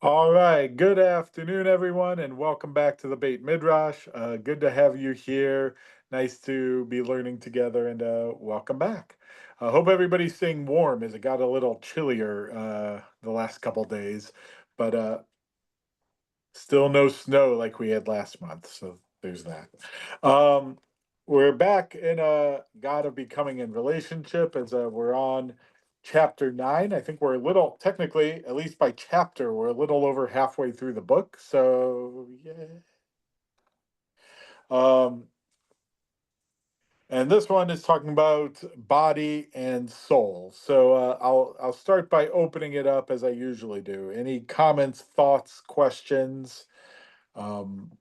All right. Good afternoon, everyone, and welcome back to the Beit Midrash. Good to have you here. Nice to be learning together, and welcome back. I hope everybody's staying warm as it got a little chillier the last couple days, but still no snow like we had last month. So there's that. Um, we're back in God of Becoming in Relationship as we're on chapter 9. I think we're a little, technically, at least by chapter, we're a little over halfway through the book. So, yeah. Um, and this one is talking about body and soul. So I'll start by opening it up as I usually do. Any comments, thoughts, questions, um,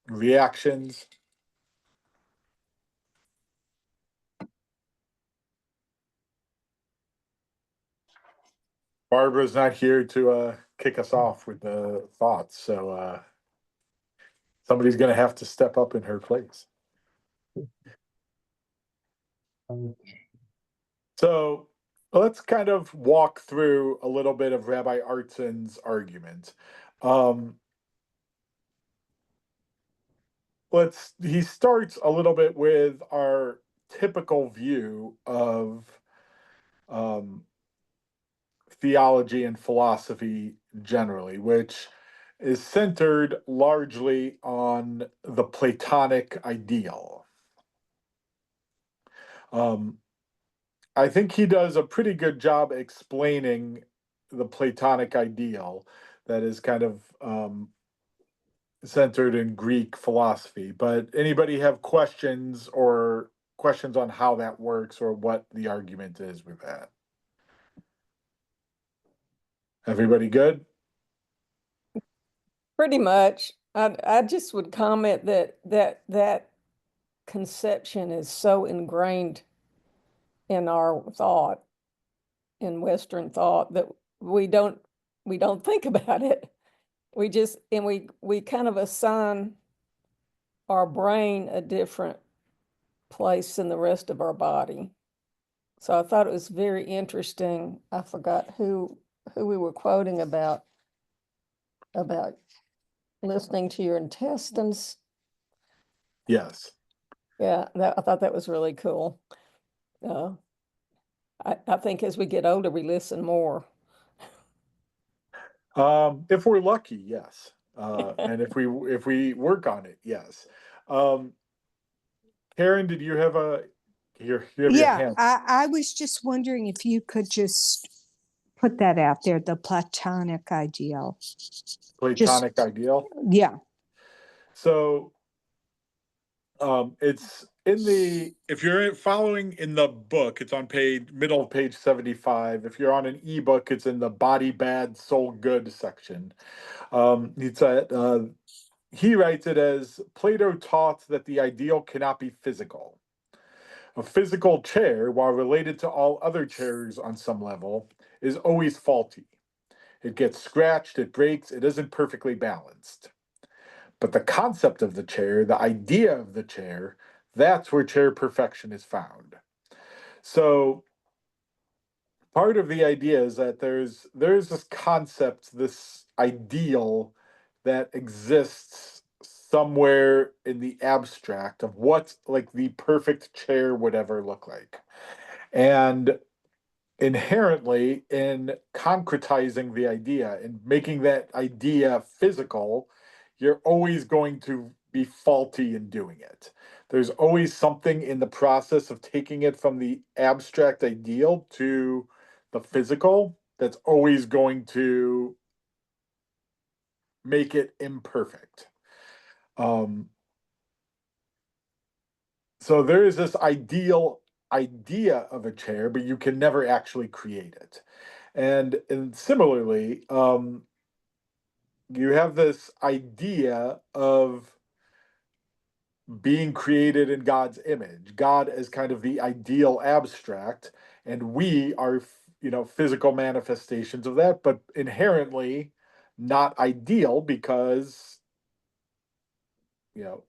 reactions? Barbara's not here to kick us off with the thoughts, so somebody's going to have to step up in her place. So let's kind of walk through a little bit of Rabbi Artson's argument. Um, he starts a little bit with our typical view of um, theology and philosophy generally, which is centered largely on the Platonic ideal. Um, I think he does a pretty good job explaining the Platonic ideal that is kind of centered in Greek philosophy. But anybody have questions on how that works or what the argument is with that? Everybody good? Pretty much. I just would comment that conception is so ingrained in our thought, in Western thought, that we don't think about it. We kind of assign our brain a different place than the rest of our body. So I thought it was very interesting. I forgot who we were quoting about listening to your intestines. Yes. Yeah, I thought that was really cool. Uh, I think as we get older, we listen more. If we're lucky, yes. And if we work on it, yes. Um, Karen, did you have your Yeah, hand? I was just wondering if you could just put that out there, the Platonic ideal. Platonic ideal? Yeah. So it's in the if you're following in the book, it's on middle of page 75. If you're on an ebook, it's in the body bad, soul good section. He writes it as Plato taught that the ideal cannot be physical. A physical chair, while related to all other chairs on some level, is always faulty. It gets scratched, it breaks, it isn't perfectly balanced. But the concept of the chair, the idea of the chair, that's where chair perfection is found. So part of the idea is that there's this concept, this ideal that exists somewhere in the abstract of what like the perfect chair would ever look like. And inherently in concretizing the idea and making that idea physical, you're always going to be faulty in doing it. There's always something in the process of taking it from the abstract ideal to the physical that's always going to make it imperfect. Um, so there is this idea of a chair, but you can never actually create it. And similarly, you have this idea of being created in God's image, God as kind of the ideal abstract, and we are, physical manifestations of that, but inherently not ideal because, you know,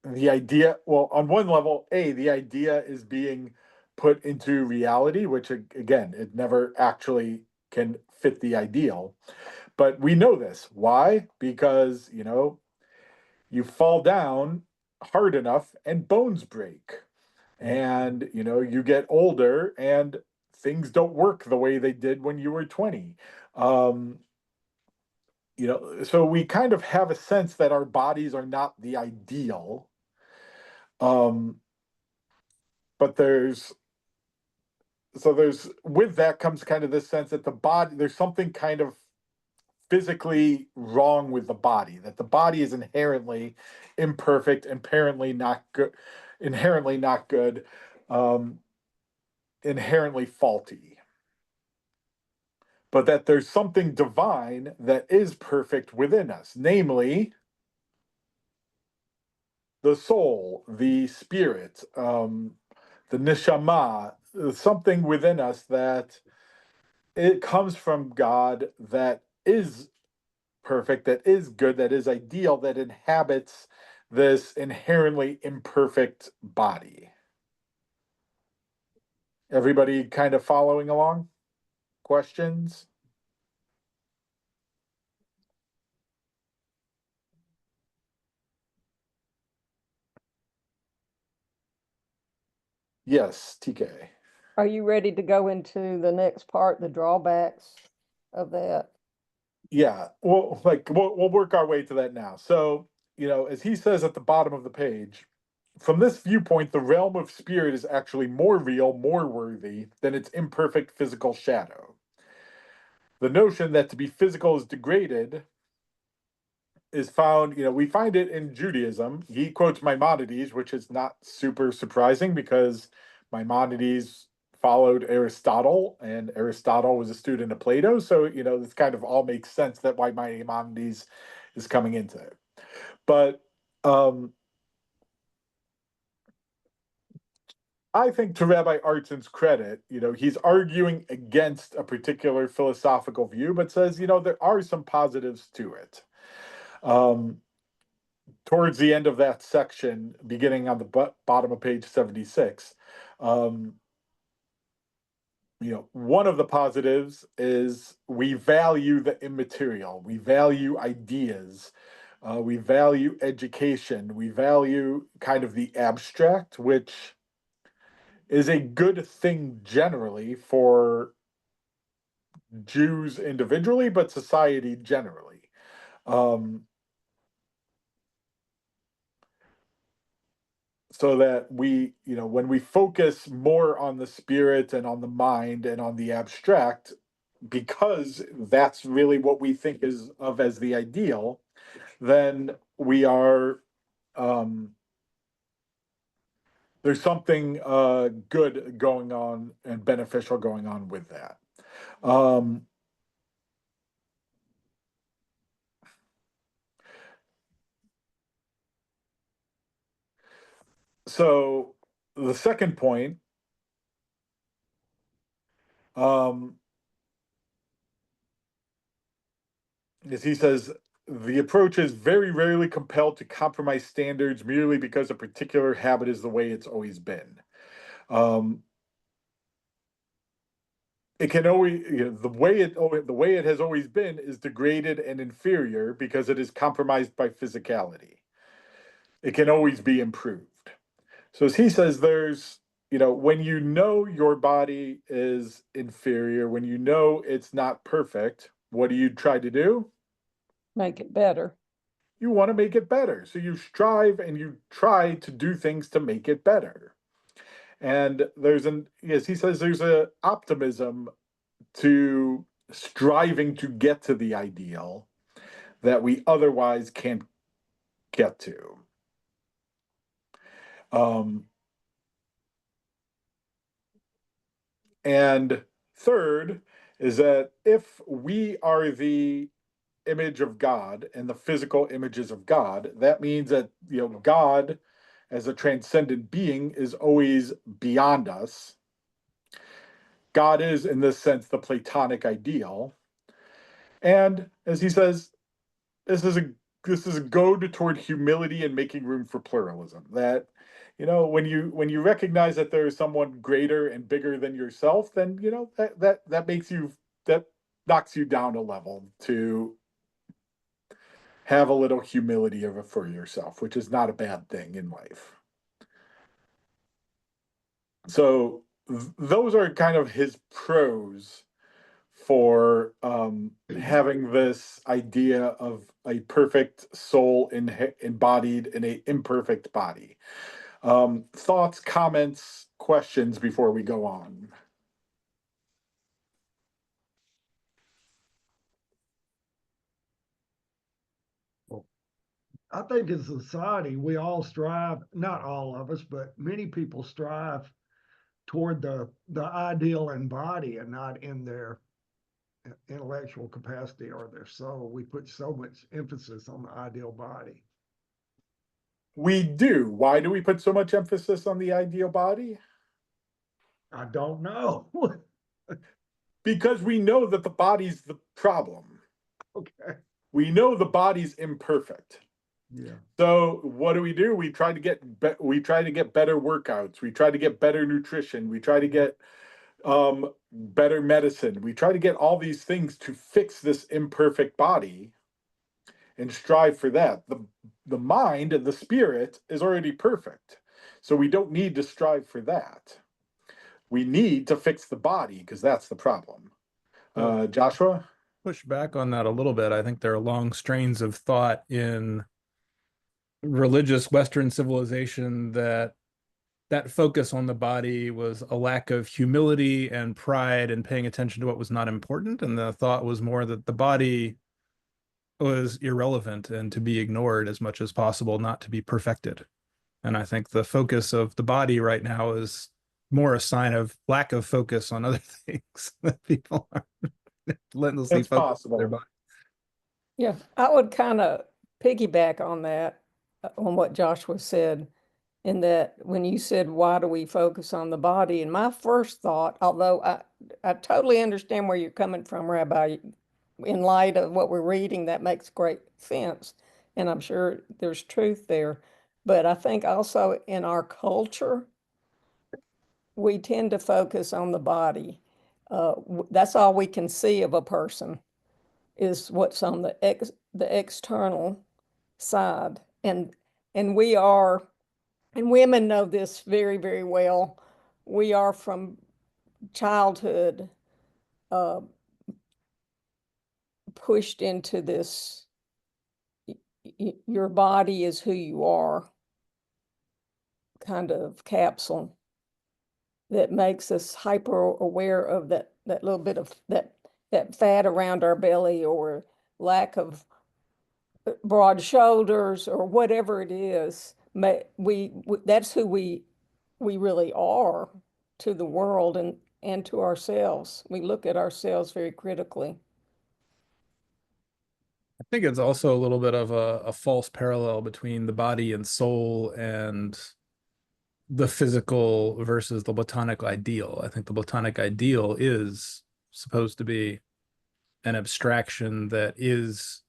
the idea, well, on one level, the idea is being put into reality, which again, it never actually can fit the ideal. But we know this. Why? Because, you fall down hard enough and bones break. And, you get older and things don't work the way they did when you were 20. So we kind of have a sense that our bodies are not the ideal. But there's with that comes kind of this sense that the body, there's something kind of physically wrong with the body, that the body is inherently imperfect, inherently not good, inherently faulty. But that there's something divine that is perfect within us, namely the soul, the spirit, the neshama, something within us that it comes from God, that is perfect, that is good, that is ideal, that inhabits this inherently imperfect body. Everybody kind of following along? Questions? Yes, TK. Are you ready to go into the next part, the drawbacks of that? Yeah, well, we'll work our way to that now. So, as he says at the bottom of the page, from this viewpoint, the realm of spirit is actually more real, more worthy than its imperfect physical shadow. The notion that to be physical is degraded is found, we find it in Judaism. He quotes Maimonides, which is not super surprising because Maimonides followed Aristotle, and Aristotle was a student of Plato. So, this kind of all makes sense that why Maimonides is coming into it. But I think to Rabbi Artson's credit, he's arguing against a particular philosophical view, but says, there are some positives to it. Towards the end of that section, beginning on the bottom of page 76, one of the positives is we value the immaterial, we value ideas, we value education, we value kind of the abstract, which is a good thing generally for Jews individually, but society generally. So that we, when we focus more on the spirit and on the mind and on the abstract, because that's really what we think is of as the ideal, then we are, there's something good going on and beneficial going on with that. So the second point, is he says, the approach is very rarely compelled to compromise standards merely because a particular habit is the way it's always been. It can always, the way it has always been is degraded and inferior because it is compromised by physicality. It can always be improved. So as he says, there's, when your body is inferior, when it's not perfect, what do you try to do? Make it better. You want to make it better. So you strive and you try to do things to make it better. And as he says, there's a optimism to striving to get to the ideal that we otherwise can't get to. And third is that if we are the image of God and the physical images of God, that means that God as a transcendent being is always beyond us. God is, in this sense, the Platonic ideal. And as he says, this is a goad toward humility and making room for pluralism. That when you recognize that there is someone greater and bigger than yourself, then that makes you, that knocks you down a level to have a little humility for yourself, which is not a bad thing in life. So those are kind of his pros for having this idea of a perfect soul embodied in an imperfect body. Thoughts, comments, questions before we go on? I think as a society, we all strive, not all of us, but many people strive toward the ideal in body and not in their intellectual capacity or their soul. We put so much emphasis on the ideal body. We do. Why do we put so much emphasis on the ideal body? I don't know. Because we know that the body's the problem. Okay. We know the body's imperfect. Yeah. So what do? We try to get better workouts. We try to get better nutrition. We try to get better medicine. We try to get all these things to fix this imperfect body and strive for that. The mind and the spirit is already perfect. So we don't need to strive for that. We need to fix the body because that's the problem. Joshua? Push back on that a little bit. I think there are long strains of thought in religious Western civilization that focus on the body was a lack of humility and pride and paying attention to what was not important. And the thought was more that the body was irrelevant and to be ignored as much as possible, not to be perfected. And I think the focus of the body right now is more a sign of lack of focus on other things that people are relentlessly focused on their body. Yeah, I would kind of piggyback on that, on what Joshua said, in that when you said, why do we focus on the body? And my first thought, although I totally understand where you're coming from, Rabbi, in light of what we're reading, that makes great sense. And I'm sure there's truth there. But I think also in our culture, we tend to focus on the body. That's all we can see of a person is what's on the external side. And we are, and women know this very, very well. We are from childhood pushed into this, your body is who you are kind of capsule that makes us hyper aware of that little bit of that fat around our belly or lack of broad shoulders or whatever it is. That's who we really are to the world and to ourselves. We look at ourselves very critically. I think it's also a little bit of a false parallel between the body and soul and the physical versus the Platonic ideal. I think the Platonic ideal is supposed to be an abstraction that is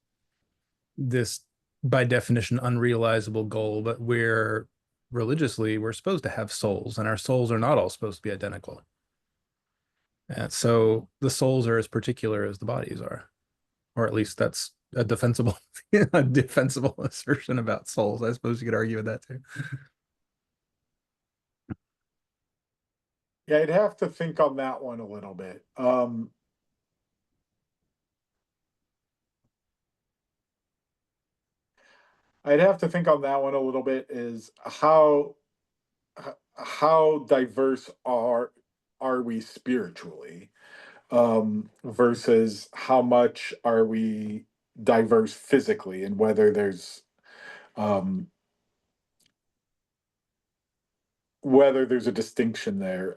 this, by definition, unrealizable goal, but we're religiously, we're supposed to have souls, and our souls are not all supposed to be identical. And so the souls are as particular as the bodies are, or at least that's a defensible, a defensible assertion about souls. I suppose you could argue with that too. Yeah, I'd have to think on that one a little bit. I'd have to think on that one a little bit is how diverse are we spiritually versus how much are we diverse physically, and whether there's a distinction there.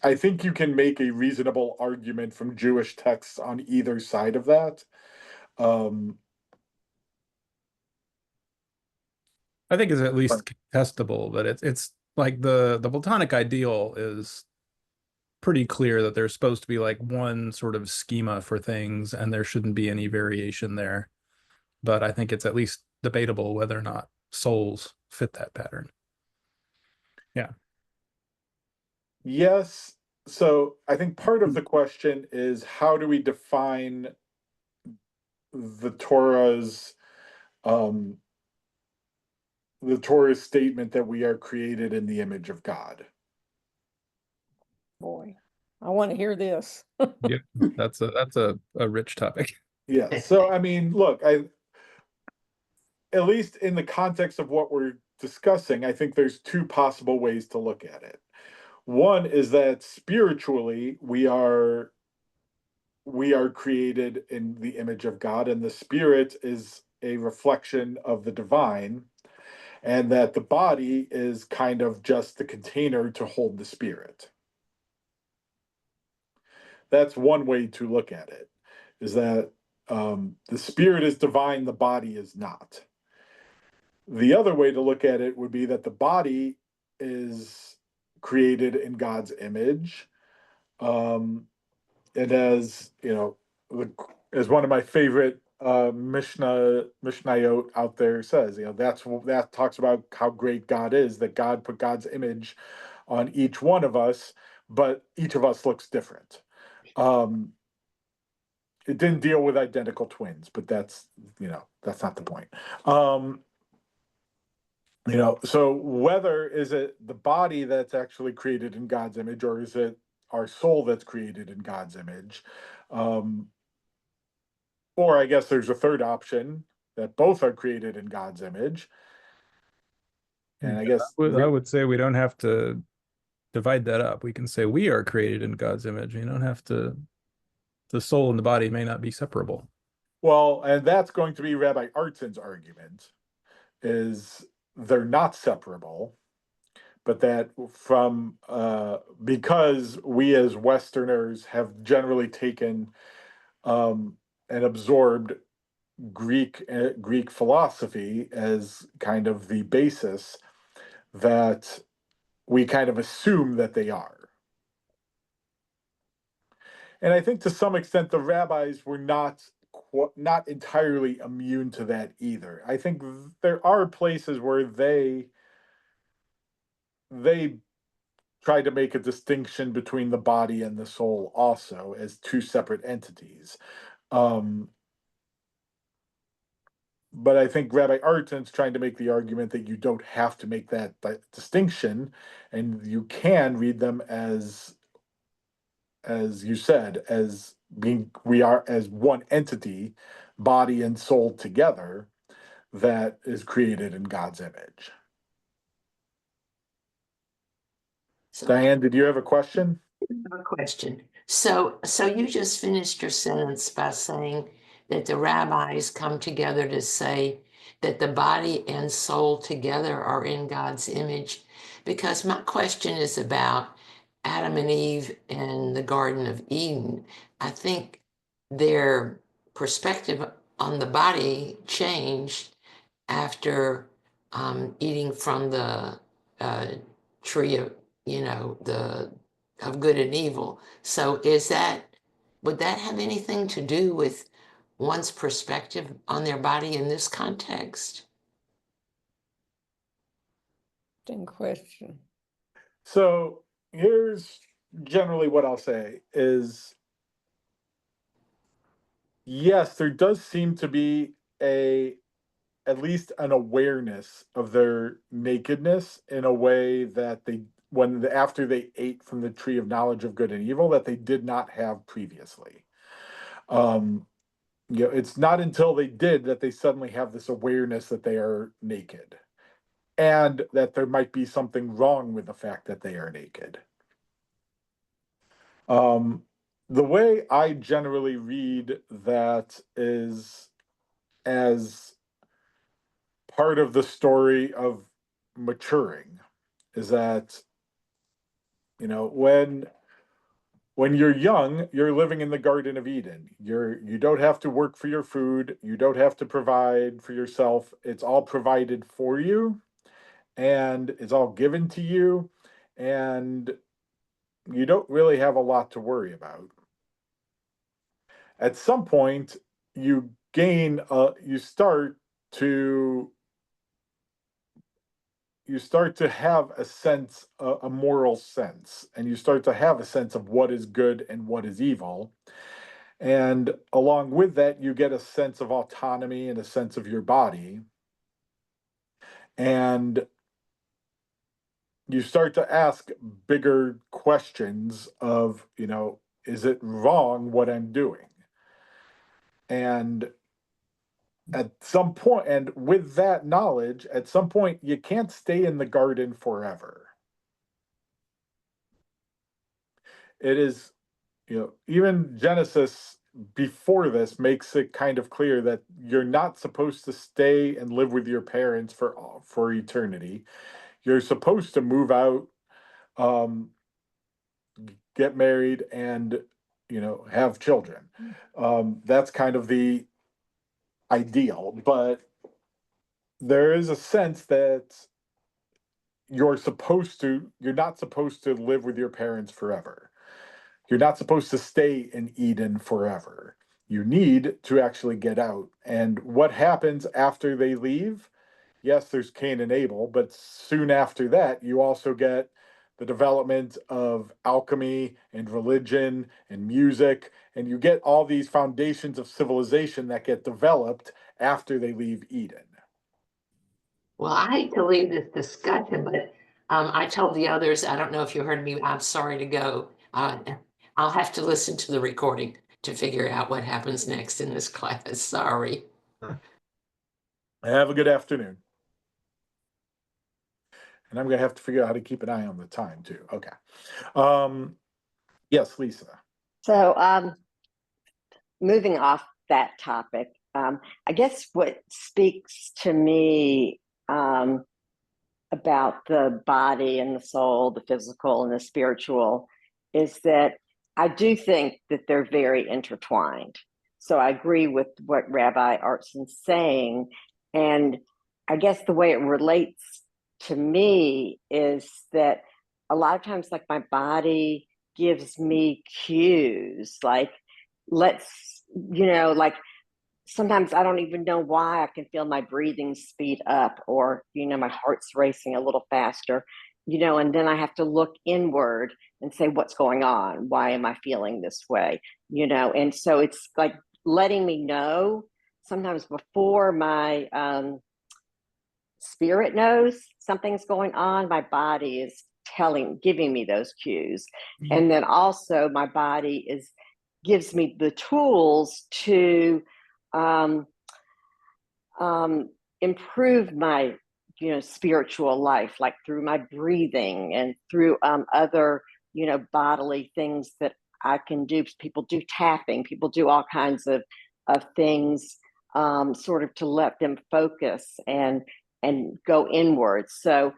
I think you can make a reasonable argument from Jewish texts on either side of that. I think it's at least contestable, but it's like the Platonic ideal is pretty clear that there's supposed to be like one sort of schema for things, and there shouldn't be any variation there. But I think it's at least debatable whether or not souls fit that pattern. Yeah. Yes, So I think part of the question is, how do we define the Torah's statement that we are created in the image of God? Boy, I want to hear this. Yeah, that's a rich topic. Yeah. So I mean, look, at least in the context of what we're discussing, I think there's two possible ways to look at it. One is that spiritually we are created in the image of God, and the spirit is a reflection of the divine, and that the body is kind of just the container to hold the spirit. That's one way to look at it, is that the spirit is divine, the body is not. The other way to look at it would be that the body is created in God's image. And as you know, as one of my favorite Mishnayot out there says, that talks about how great God is, that God put God's image on each one of us, but each of us looks different. It didn't deal with identical twins, but that's not the point. So whether is it the body that's actually created in God's image, or is it our soul that's created in God's image? Or I guess there's a third option, that both are created in God's image. And I guess I would say we don't have to divide that up. We can say we are created in God's image. You don't have to, the soul and the body may not be separable. Well, and that's going to be Rabbi Artson's argument, is they're not separable, but that because we as Westerners have generally taken and absorbed Greek philosophy as kind of the basis, that we kind of assume that they are. And I think to some extent the rabbis were not entirely immune to that either. I think there are places where they try to make a distinction between the body and the soul also as two separate entities. But I think Rabbi Arton's trying to make the argument that you don't have to make that distinction, and you can read them as you said, as we are as one entity, body and soul together, that is created in God's image. So, Diane, did you have a question? I have a question. So you just finished your sentence by saying that the rabbis come together to say that the body and soul together are in God's image. Because my question is about Adam and Eve in the Garden of Eden. I think their perspective on the body changed after eating from the tree of, of good and evil. So would that have anything to do with one's perspective on their body in this context? Interesting question. So here's generally what I'll say is, yes, there does seem to be at least an awareness of their nakedness, in a way that after they ate from the tree of knowledge of good and evil, that they did not have previously. It's not until they did that they suddenly have this awareness that they are naked, and that there might be something wrong with the fact that they are naked. The way I generally read that is as part of the story of maturing, is that when you're young, you're living in the Garden of Eden. You don't have to work for your food, you don't have to provide for yourself. It's all provided for you, and it's all given to you, and you don't really have a lot to worry about. At some point, you start to you start to have a sense, a moral sense, and you start to have a sense of what is good and what is evil. And along with that, you get a sense of autonomy and a sense of your body. And you start to ask bigger questions of, is it wrong what I'm doing? And at some point, and with that knowledge, at some point, you can't stay in the garden forever. It is, even Genesis before this makes it kind of clear that you're not supposed to stay and live with your parents for eternity. You're supposed to move out, get married, and have children. That's kind of the ideal, but there is a sense that you're not supposed to live with your parents forever. You're not supposed to stay in Eden forever. You need to actually get out. And what happens after they leave? Yes, there's Cain and Abel, but soon after that, you also get the development of alchemy and religion and music, and you get all these foundations of civilization that get developed after they leave Eden. Well, I hate to leave this discussion, but I told the others, I don't know if you heard me, I'm sorry to go. I'll have to listen to the recording to figure out what happens next in this class. Sorry. Have a good afternoon. And I'm going to have to figure out how to keep an eye on the time too. Okay. Yes, Lisa. So moving off that topic, I guess what speaks to me about the body and the soul, the physical and the spiritual, is that I do think that they're very intertwined. So I agree with what Rabbi Artson's saying. And I guess the way it relates to me is that a lot of times, like, my body gives me cues, like, like, sometimes I don't even know why I can feel my breathing speed up, or, my heart's racing a little faster, and then I have to look inward and say, what's going on? Why am I feeling this way? And so it's like letting me know sometimes before my spirit knows something's going on, my body is giving me those cues. And then also my body gives me the tools to improve my spiritual life, like through my breathing and through other bodily things that I can do. People do tapping, people do all kinds of things sort of to let them focus and go inward. So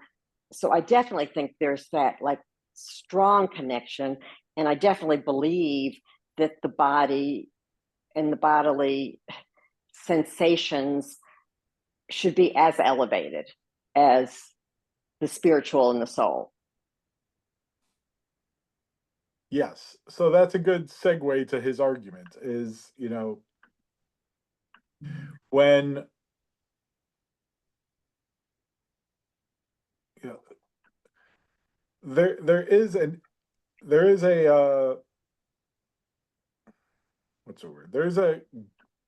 I definitely think there's that, like, strong connection, and I definitely believe that the body and the bodily sensations should be as elevated as the spiritual and the soul. Yes. So that's a good segue to his argument is, when there is a what's the word? There's a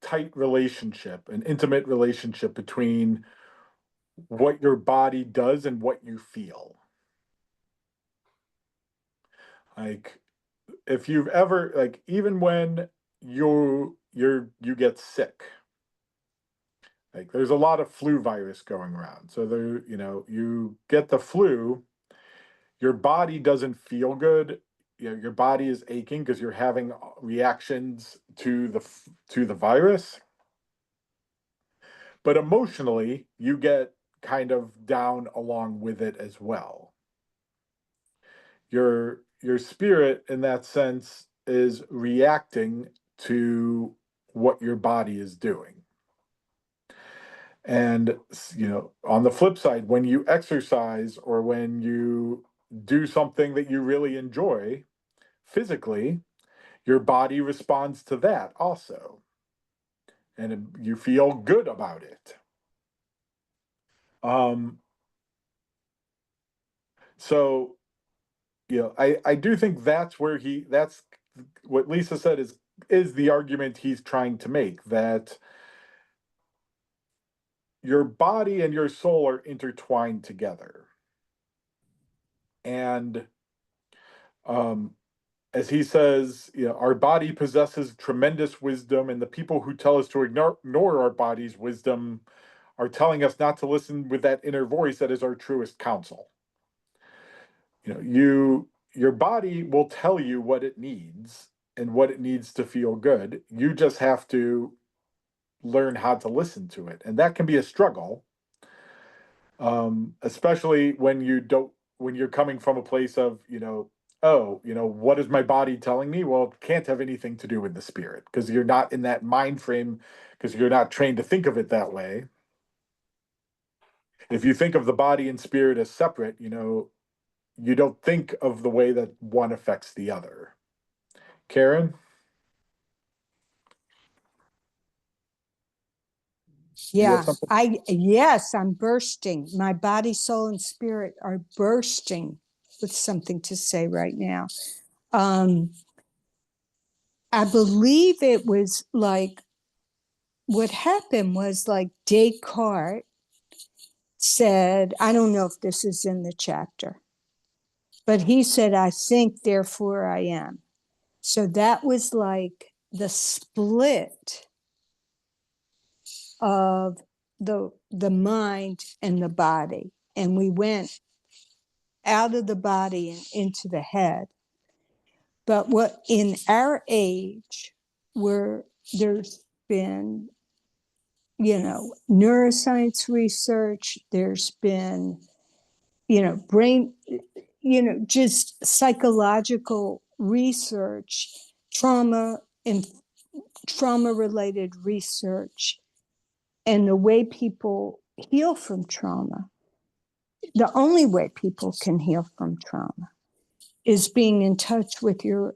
tight relationship, an intimate relationship between what your body does and what you feel. Like, if you've ever, like, even when you get sick, like, there's a lot of flu virus going around. So there, you get the flu, your body doesn't feel good. Your body is aching because you're having reactions to the virus. But emotionally, you get kind of down along with it as well. Your spirit, in that sense, is reacting to what your body is doing. And, on the flip side, when you exercise or when you do something that you really enjoy physically, your body responds to that also. And you feel good about it. So, I do think that's what Lisa said is the argument he's trying to make, that your body and your soul are intertwined together. And as he says, our body possesses tremendous wisdom, and the people who tell us to ignore our body's wisdom are telling us not to listen with that inner voice that is our truest counsel. Your body will tell you what it needs and what it needs to feel good. You just have to learn how to listen to it, and that can be a struggle, especially when you're coming from a place of what is my body telling me? Well, it can't have anything to do with the spirit, because you're not in that mind frame, because you're not trained to think of it that way. If you think of the body and spirit as separate, you don't think of the way that one affects the other. Karen? Yeah, something? yes, I'm bursting. My body, soul, and spirit are bursting with something to say right now. I believe it was like, what happened was like Descartes said, I don't know if this is in the chapter, but he said, I think, therefore I am. So that was like the split of the mind and the body. And we went out of the body and into the head. But what in our age, where there's been, neuroscience research, there's been, brain, just psychological research, trauma and trauma related research, and the way people heal from trauma. The only way people can heal from trauma is being in touch with your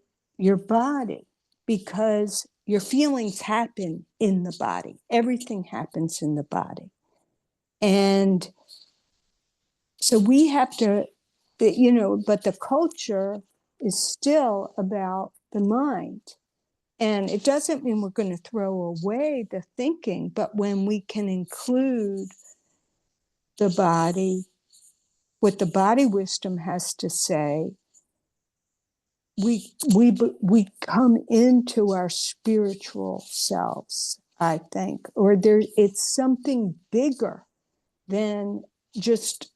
body, because your feelings happen in the body. Everything happens in the body. And so we have to, but the culture is still about the mind. And it doesn't mean we're going to throw away the thinking, but when we can include the body, what the body wisdom has to say, we come into our spiritual selves, I think, or it's something bigger than just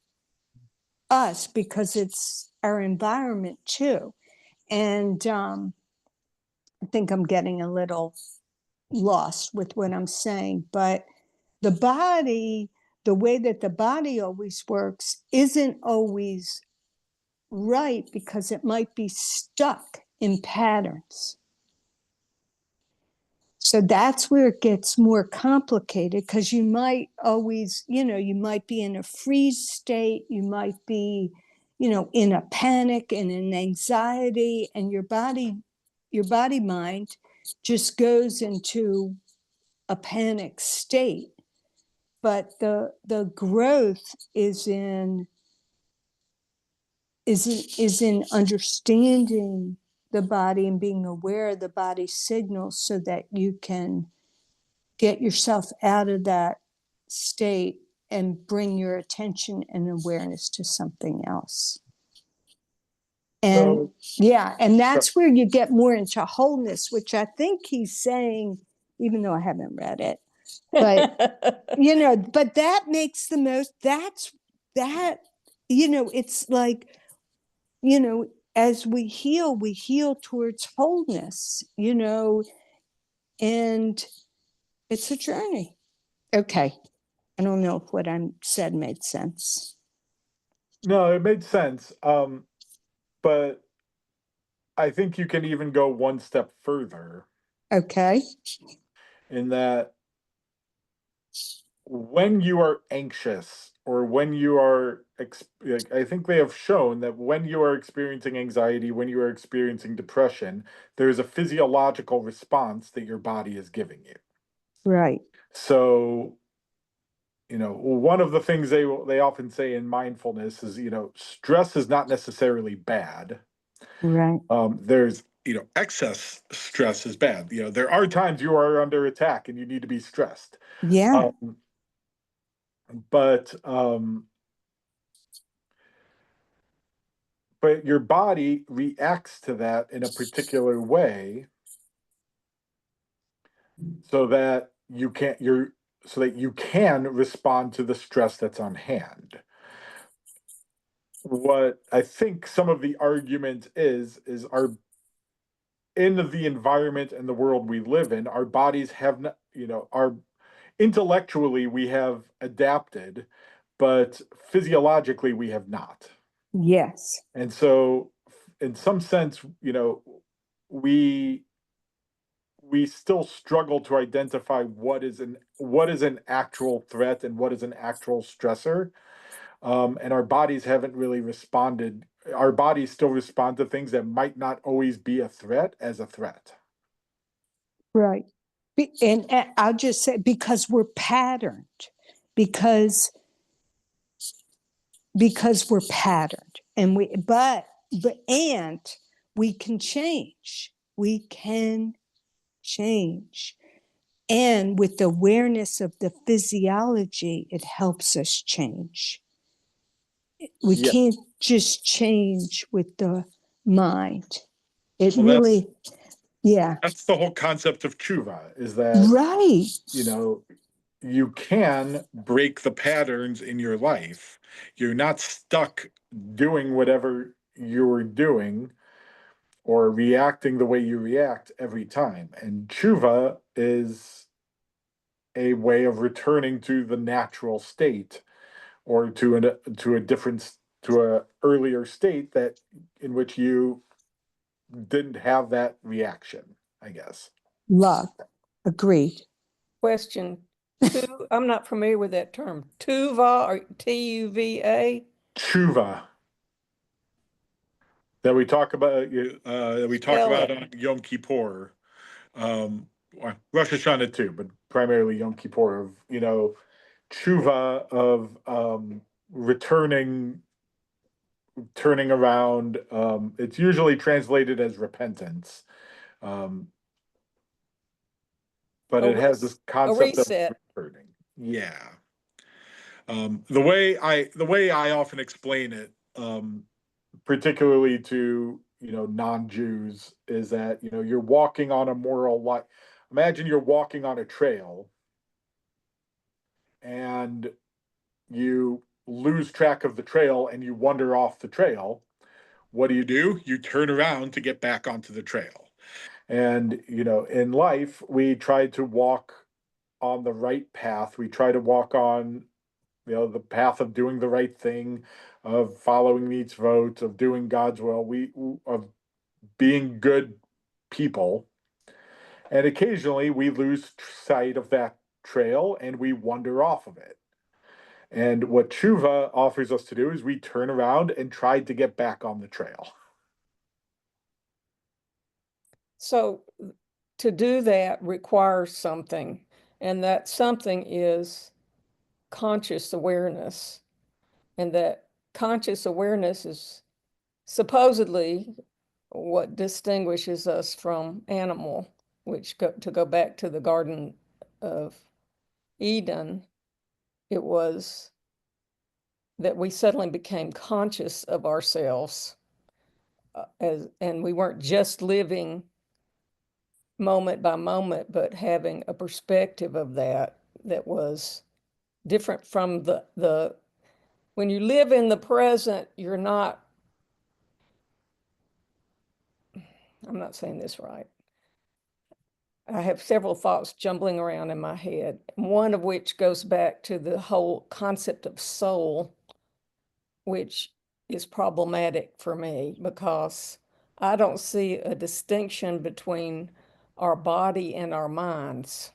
us, because it's our environment too. And I think I'm getting a little lost with what I'm saying, but the body, the way that the body always works, isn't always right, because it might be stuck in patterns. So that's where it gets more complicated, because you might always, you might be in a freeze state, you might be, in a panic and an anxiety, and your body mind just goes into a panic state. But the growth is in understanding the body and being aware of the body's signals, so that you can get yourself out of that state and bring your attention and awareness to something else. And and that's where you get more into wholeness, which I think he's saying, even though I haven't read it, but but that makes the most, it's like, as we heal towards wholeness, and it's a journey. Okay. I don't know if what I said made sense. No, it made sense. But I think you can even go one step further. Okay. In that, when you are anxious, or when you are, I think they have shown that when you are experiencing anxiety, when you are experiencing depression, there is a physiological response that your body is giving you. Right. So, one of the things they often say in mindfulness is, stress is not necessarily bad. Right. There's, excess stress is bad. There are times you are under attack and you need to be stressed. Yeah. But your body reacts to that in a particular way so that you can respond to the stress that's on hand. What I think some of the argument is in the environment and the world we live in, our bodies have not, our intellectually we have adapted, but physiologically we have not. Yes. And so in some sense, we still struggle to identify what is an actual threat and what is an actual stressor. And our bodies haven't really responded. Our bodies still respond to things that might not always be a threat as a threat. Right. And I'll just say, because we're patterned, because we're patterned, and and we can change. We can change. And with the awareness of the physiology, it helps us change. We can't just change with the mind. It really, that's the whole concept of tshuva, is that right. You can break the patterns in your life. You're not stuck doing whatever you're doing or reacting the way you react every time. And tshuva is a way of returning to the natural state, or to a earlier state that in which you didn't have that reaction, I guess. Love. Agreed. Question. I'm not familiar with that term. Tuva or Tuva? Tshuva. That we talk about on Yom Kippur, Rosh Hashanah too, but primarily Yom Kippur, of tshuva, of turning around. It's usually translated as repentance, but it has this concept of returning. Yeah. The way I often explain it, particularly to non-Jews, is that you're walking on a moral life. Imagine you're walking on a trail and you lose track of the trail and you wander off the trail. What do? You turn around to get back onto the trail. And in life, we try to walk on the right path. We try to walk on the path of doing the right thing, of following mitzvot, of doing God's will, of being good people. And occasionally we lose sight of that trail and we wander off of it. And what tshuva offers us to do is we turn around and try to get back on the trail. So to do that requires something, and that something is conscious awareness. And that conscious awareness is supposedly what distinguishes us from animal, which to go back to the Garden of Eden, it was that we suddenly became conscious of ourselves, and we weren't just living moment by moment, but having a perspective of that was different from the when you live in the present, you're not, I'm not saying this right. I have several thoughts jumbling around in my head, one of which goes back to the whole concept of soul, which is problematic for me because I don't see a distinction between our body and our minds.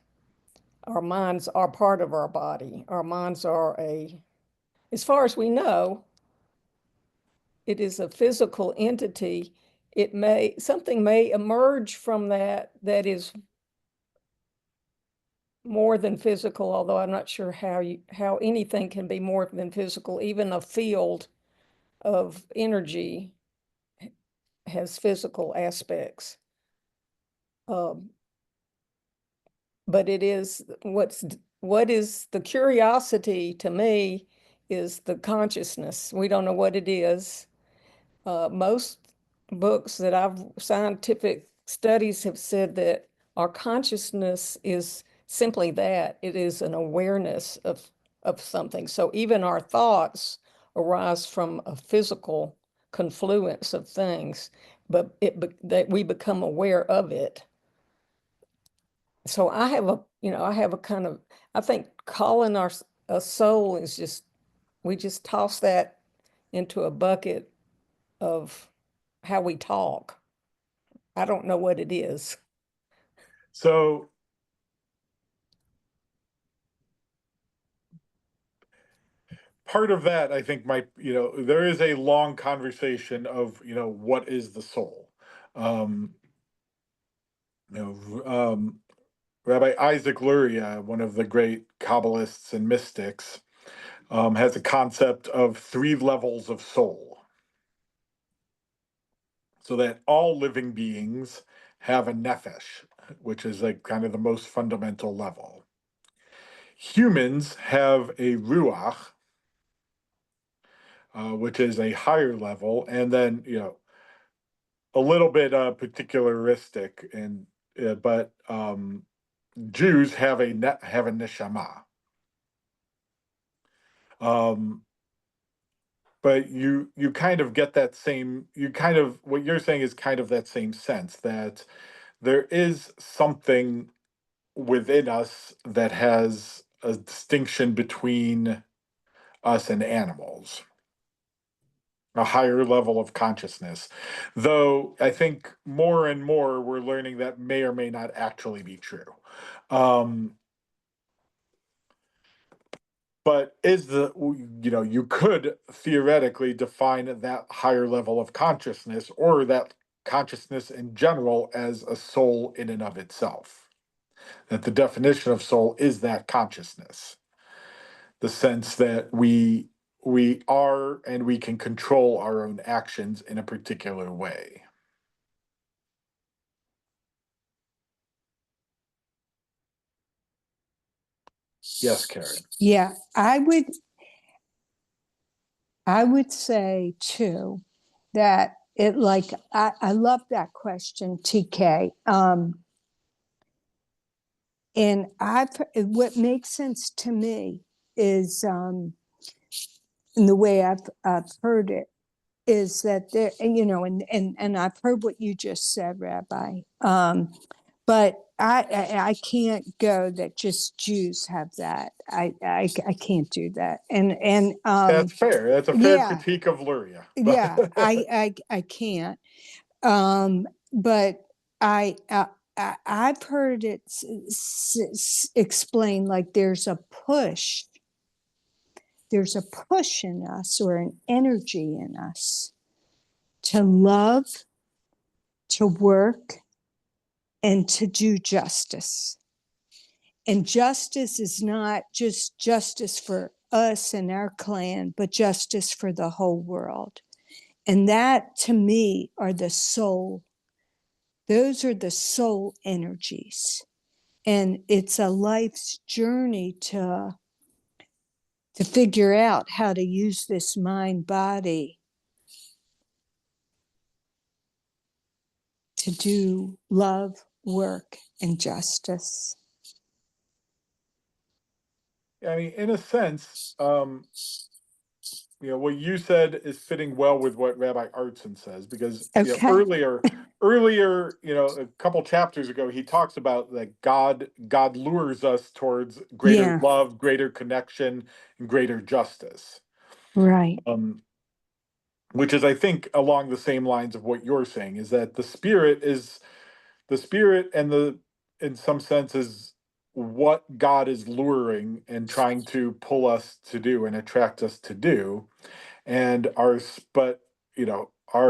Our minds are part of our body. Our minds are as far as we know, it is a physical entity. Something may emerge from that is more than physical, although I'm not sure how anything can be more than physical. Even a field of energy has physical aspects. But it is what is the curiosity to me is the consciousness. We don't know what it is. Most books that scientific studies have said that our consciousness is simply that. It is an awareness of something. So even our thoughts arise from a physical confluence of things, but that we become aware of it. So I have a kind of, I think calling a soul is just, we just toss that into a bucket of how we talk. I don't know what it is. So part of that, I think, might, there is a long conversation of, what is the soul? Um, Rabbi Isaac Luria, one of the great Kabbalists and mystics, has a concept of 3 levels of soul. So that all living beings have a nefesh, which is like kind of the most fundamental level. Humans have a ruach, which is a higher level, and then a little bit particularistic, and but Jews have a neshama. But you kind of get that same, what you're saying is kind of that same sense that there is something within us that has a distinction between us and animals, a higher level of consciousness. Though I think more and more we're learning that may or may not actually be true. But you could theoretically define that higher level of consciousness or that consciousness in general as a soul in and of itself. That the definition of soul is that consciousness, the sense that we are and we can control our own actions in a particular way. Yes, Karen. Yeah, I would say too that I love that question, TK. And what makes sense to me is in the way I've heard it is that there, and I've heard what you just said, Rabbi. But I can't go that just Jews have that. I can't do that. And That's fair. That's a fair yeah, critique of Luria. yeah, I can't. But I've heard it explained like there's a push in us, or an energy in us, to love, to work, and to do justice. And justice is not just justice for us and our clan, but justice for the whole world. And that, to me, those are the soul energies. And it's a life's journey to figure out how to use this mind body to do love, work, and justice. I mean, in a sense, what you said is fitting well with what Rabbi Artson says, because Okay. earlier, a couple chapters ago, he talks about that God lures us towards greater love, greater connection, and greater justice. Right. Which is, I think, along the same lines of what you're saying, is that the spirit and in some senses, what God is luring and trying to pull us to do and attract us to do. And our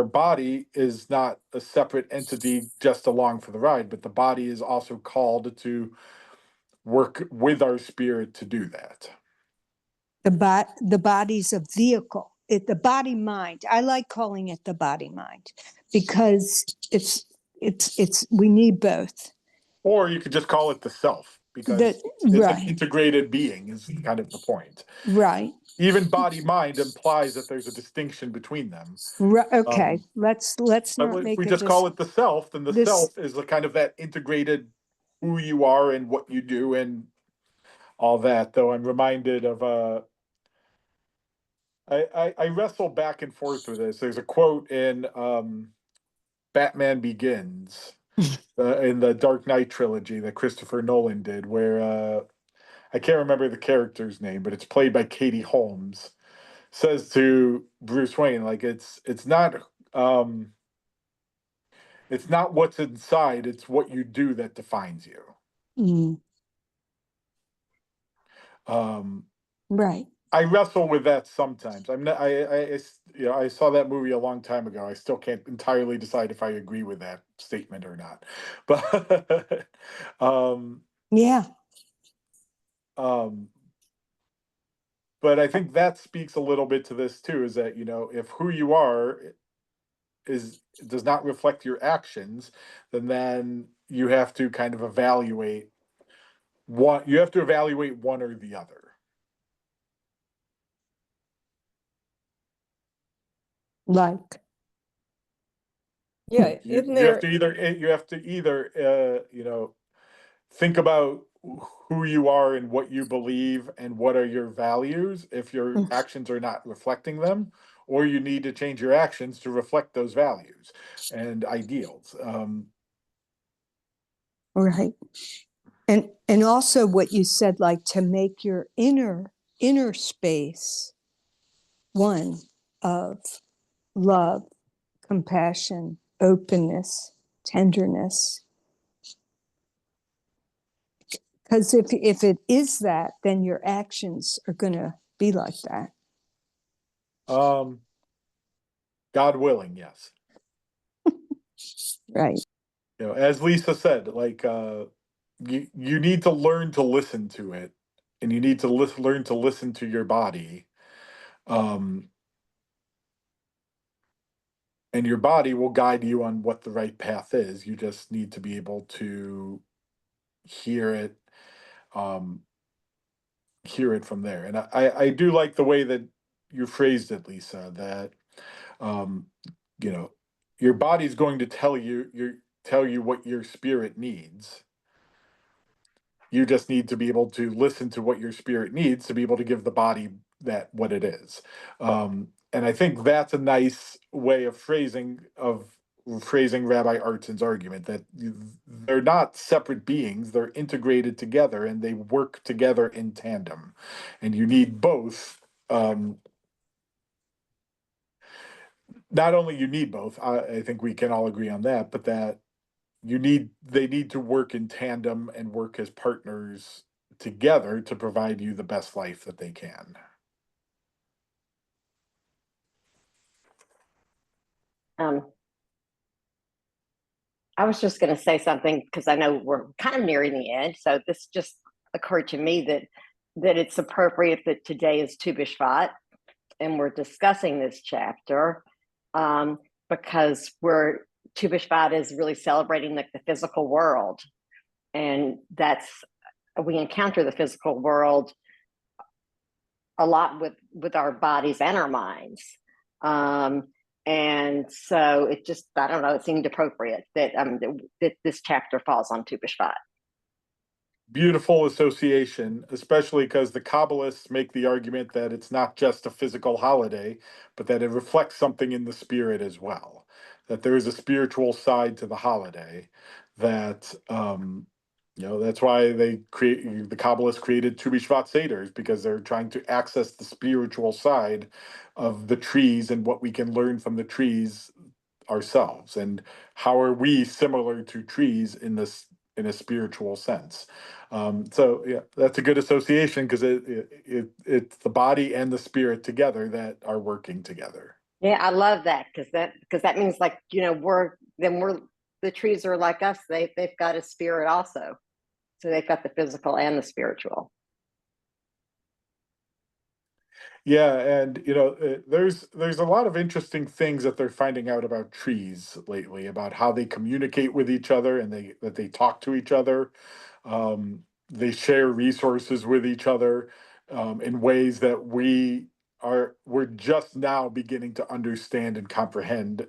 body is not a separate entity just along for the ride, but the body is also called to work with our spirit to do that. The body's a vehicle. The body mind. I like calling it the body mind because it's we need both. Or you could just call it the self, because it's an Right, integrated being is kind of the point. right, Even body mind implies that there's a distinction between them. right. Okay, Um, let's But not if make we it just call it the self, then the this. self is a kind of that integrated who you are and what you do and all that. Though I'm reminded of I wrestle back and forth with this. There's a quote in Batman Begins, in the Dark Knight trilogy that Christopher Nolan did, where I can't remember the character's name, but it's played by Katie Holmes. Says to Bruce Wayne, like um, it's not what's inside, it's what you do that defines you. Mm, Um, right. I wrestle with that sometimes. I'm not. I saw that movie a long time ago. I still can't entirely decide if I agree with that statement or not. But Yeah. um, but I think that speaks a little bit to this too. Is that if who you are does not reflect your actions, then you have to kind of evaluate one. You have to evaluate one or the other. Like. Yeah, You isn't you have there? to either think about who you are and what you believe and what are your values if your Mm, actions are not reflecting them, or you need to change your actions to reflect those values and ideals. right. And also what you said, like to make your inner space one of love, compassion, openness, tenderness. Because if it is that, then your actions are going to be like that. um, God willing, yes. Right. As Lisa said, like you need to learn to listen to it, and you need to learn to listen to your body. Um, and your body will guide you on what the right path is. You just need to be able to hear it, um, hear it from there. And I do like the way that you phrased it, Lisa, that um, you know your body's going to tell you what your spirit needs. You just need to be able to listen to what your spirit needs to be able to give the body that what it is. And I think that's a nice way of phrasing Rabbi Artson's argument that they're not separate beings, they're integrated together and they work together in tandem. And you need both. Not only you need both, I think we can all agree on that, but that they need to work in tandem and work as partners together to provide you the best life that they can. I was just going to say something because I know we're kind of nearing the end. So this just occurred to me that it's appropriate that today is Tu B'Shvat and we're discussing this chapter because Tu B'Shvat is really celebrating the physical world, and we encounter the physical world a lot with our bodies and our minds. And so it just, I don't know, it seemed appropriate that this chapter falls on Tu B'Shvat. Beautiful association, especially because the Kabbalists make the argument that it's not just a physical holiday, but that it reflects something in the spirit as well. That there is a spiritual side to the holiday that that's why the Kabbalists created Tu B'Shvat Seders, because they're trying to access the spiritual side of the trees and what we can learn from the trees ourselves, and how are we similar to trees in a spiritual sense. So yeah, that's a good association because it's the body and the spirit together that are working together. Yeah, I love that because that means the trees are like us. They've got a spirit also. So they've got the physical and the spiritual. Yeah, and there's a lot of interesting things that they're finding out about trees lately, about how they communicate with each other and that they talk to each other. They share resources with each other in ways that we're just now beginning to understand and comprehend.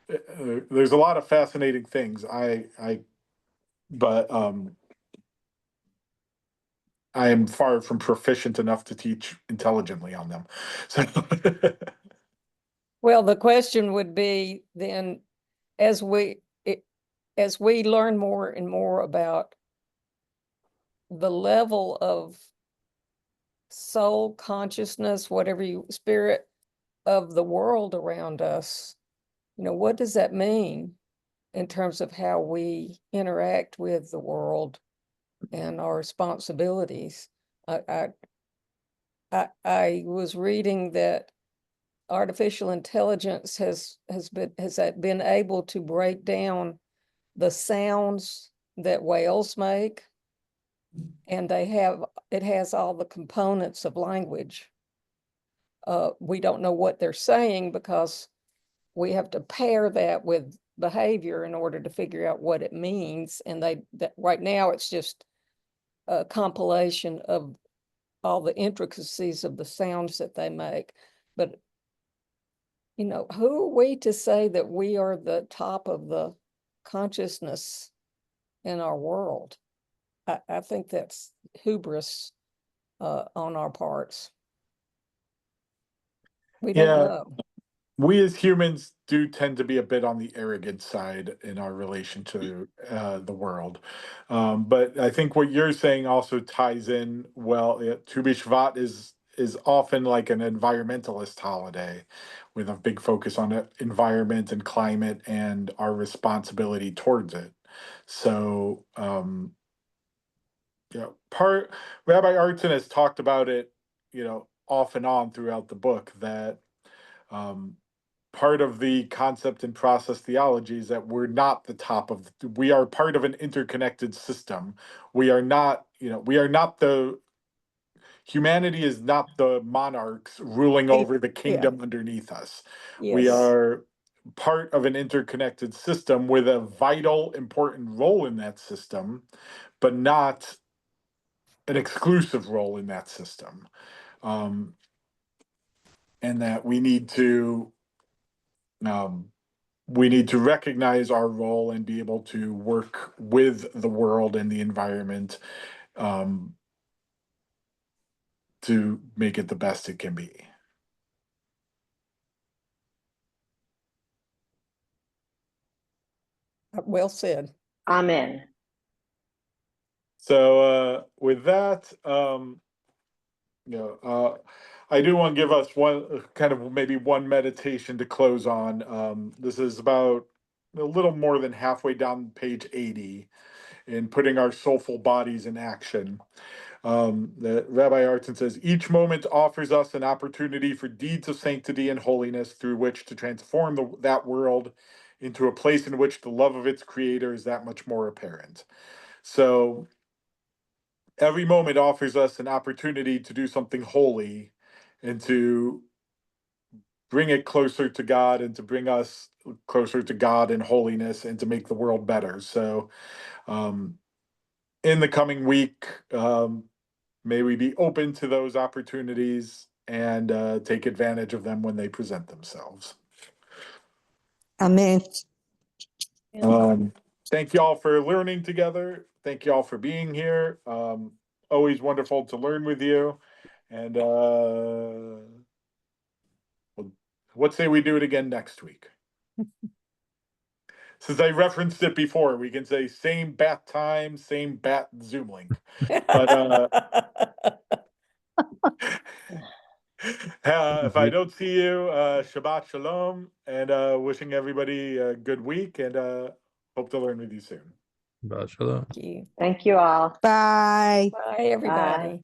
There's a lot of fascinating things. But I am far from proficient enough to teach intelligently on them. So Well, the question would be then, as we learn more and more about the level of soul consciousness, spirit of the world around us, what does that mean in terms of how we interact with the world and our responsibilities? I was reading that artificial intelligence has been able to break down the sounds that whales make, and it has all the components of language. We don't know what they're saying because we have to pair that with behavior in order to figure out what it means. And that right now it's just a compilation of all the intricacies of the sounds that they make. But who are we to say that we are the top of the consciousness in our world? I think that's hubris on our parts. We don't know. We as humans do tend to be a bit on the arrogant side in our relation to the world. But I think what you're saying also ties in well. Tu B'Shvat is often like an environmentalist holiday with a big focus on the environment and climate and our responsibility towards it. So, Rabbi Artson has talked about it, off and on throughout the book, that part of the concept in process theology is that we're not the top of we are part of an interconnected system. We are not humanity is not the monarchs ruling over the kingdom underneath us. Yes. We are part of an interconnected system with a vital, important role in that system, but not an exclusive role in that system. And that we need to recognize our role and be able to work with the world and the environment to make it the best it can be. Well said. Amen. So with that, I do want to give us maybe one meditation to close on. This is about a little more than halfway down page 80 in putting our soulful bodies in action. That Rabbi Artson says, each moment offers us an opportunity for deeds of sanctity and holiness through which to transform that world into a place in which the love of its creator is that much more apparent. So every moment offers us an opportunity to do something holy and to bring it closer to God and to bring us closer to God in holiness and to make the world better. So in the coming week, may we be open to those opportunities and take advantage of them when they present themselves. Amen. Thank you all for learning together. Thank you all for being here. Always wonderful to learn with you. And what say we do it again next week? Since I referenced it before, we can say same bat time, same bat Zoom link. But if I don't see you, Shabbat Shalom, and wishing everybody a good week, and hope to learn with you soon. Shabbat Shalom. Thank you. Thank you all. Bye. Bye, everybody. Bye.